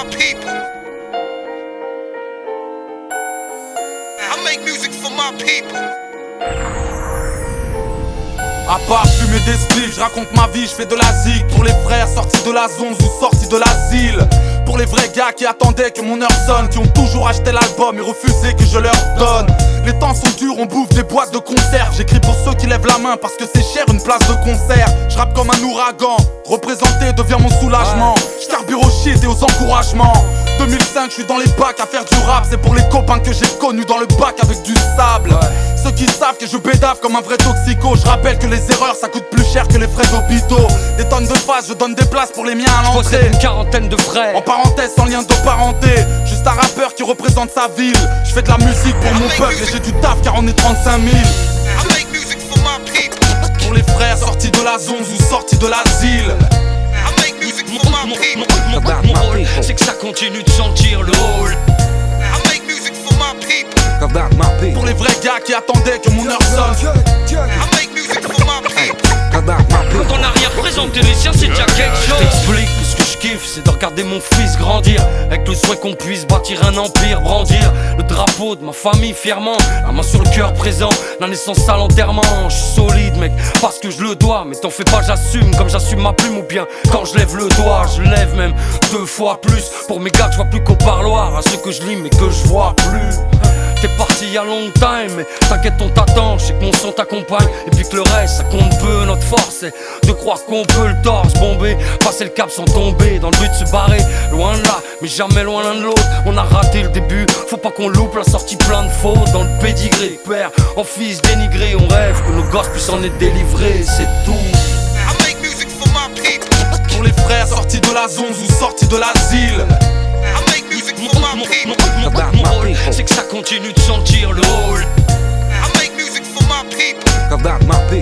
my people. I make music for my people. À part fumer des spliffs, je raconte ma vie, je fais de la zig. Pour les frères sortis de la zone ou sortis de l'asile. Pour les vrais gars qui attendaient que mon heure sonne, qui ont toujours acheté l'album et refusé que je leur donne. Les temps sont durs, on bouffe des boîtes de conserve. J'écris pour ceux qui lèvent la main parce que c'est cher une place de concert. Je rappe comme un ouragan, représenter devient mon soulagement. Je carbure au shit et aux encouragements. 2005, je suis dans les bacs à faire du rap. C'est pour les copains que j'ai connus dans le bac avec du sable. Ceux qui savent que je bédave comme un vrai toxico. Je rappelle que les erreurs ça coûte plus cher que les frais d'hôpitaux. Des tonnes de phases, je donne des places pour les miens à l'entrée. Je possède une quarantaine de frères. En parenthèse, sans lien de parenté. Juste un rappeur qui représente sa ville. Je fais de la musique pour mon peuple et j'ai du taf car on est 35 000. I make music for my people. Pour les frères sortis de la zone ou sortis de l'asile. I make music for my people. Mon rôle, c'est que ça continue de sentir le hall. I make music for my people. Pour les vrais gars qui attendaient que mon heure sonne. I make music for my people. Quand on a rien présenté les siens, c'est déjà quelque chose. Je t'explique que ce que je kiffe, c'est de regarder mon fils grandir. Avec le souhait qu'on puisse bâtir un empire, brandir le drapeau de ma famille fièrement. La main sur le cœur présent, la naissance à l'enterrement. Je suis solide mec, parce que je le dois. Mais t'en fais pas, j'assume comme j'assume ma plume. Ou bien quand je lève le doigt, je lève même 2 fois plus. Pour mes gars, je vois plus qu'au parloir. À ceux que je lis mais que je vois plus. T'es parti il y a long time, mais t'inquiète on t'attend, je sais que mon son t'accompagne. Et puis que le reste ça compte peu, notre force c'est de croire qu'on peut le torse bomber. Passer le cap sans tomber, dans le but de se barrer. Loin de là, mais jamais loin l'un de l'autre. On a raté le début, faut pas qu'on loupe la sortie plein de fautes. Dans le pédigré, père en fils dénigré. On rêve que nos gosses puissent en être délivrés, c'est tout. I make music for my people. Pour les frères sortis de la zone ou sortis de l'asile. I make music for my people. Mon rôle, c'est que ça continue de sentir le hall. I make music for my people.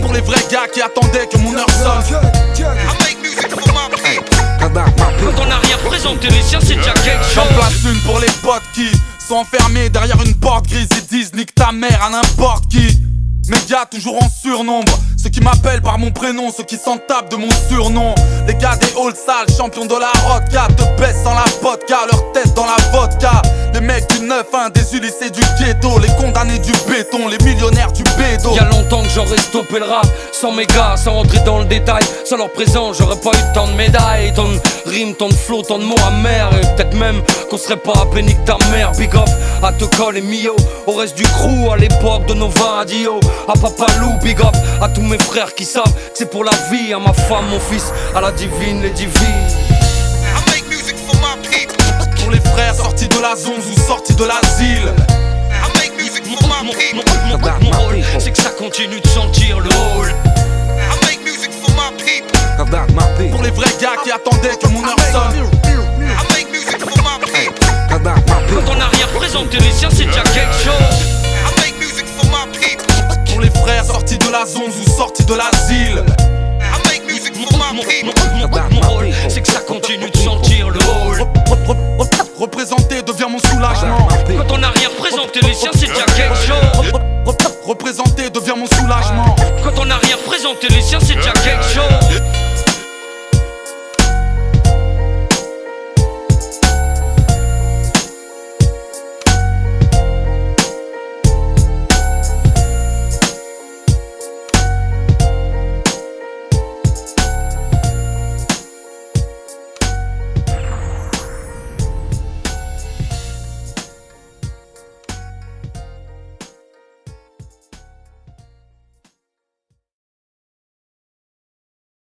Pour les vrais gars qui attendaient que mon heure sonne. I make music for my people. Quand on a rien présenté les siens, c'est déjà quelque J'en chose. place une pour les potes qui sont enfermés derrière une porte grise et disent nique ta mère à n'importe qui. Médias toujours en surnombre, ceux qui m'appellent par mon prénom, ceux qui s'en tapent de mon surnom. Les gars des halls sales, champions de la rodka, te baissent sans la vodka, leur tête dans la vodka. Les mecs du 9-1, des Ulysses du ghetto, les condamnés du béton, les millionnaires du bédo. Y'a longtemps que j'aurais stoppé le rap, sans mes gars, sans rentrer dans le détail. Sans leur présence, j'aurais pas eu tant de médailles, tant de rimes, tant de flots, tant de mots amers. Et peut-être même qu'on serait pas appelé nique ta mère. Big up à Tocol et Mio, au reste du crew à l'époque de Nova Radio. À Papa Lou, big up à tous mes frères qui savent que c'est pour la vie. À ma femme, mon fils, à la divine, les divines. I make music for my people. Pour les frères sortis de la zone ou sortis de l'asile. I make music for my people. Mon rôle, c'est que ça continue de sentir le hall. I make music for my people. Pour les vrais gars qui attendaient que mon heure sonne. I make music for my people. Quand on a rien présenté les siens, c'est déjà quelque chose. I make music for my people. Pour les frères sortis de la zone ou sortis de l'asile. I make music for my people. Mon rôle, c'est que ça continue de sentir le hall. Représenter devient mon soulagement. Quand on a rien présenté les siens, c'est déjà quelque chose. Représenter devient mon soulagement. Quand on a rien présenté les siens, c'est déjà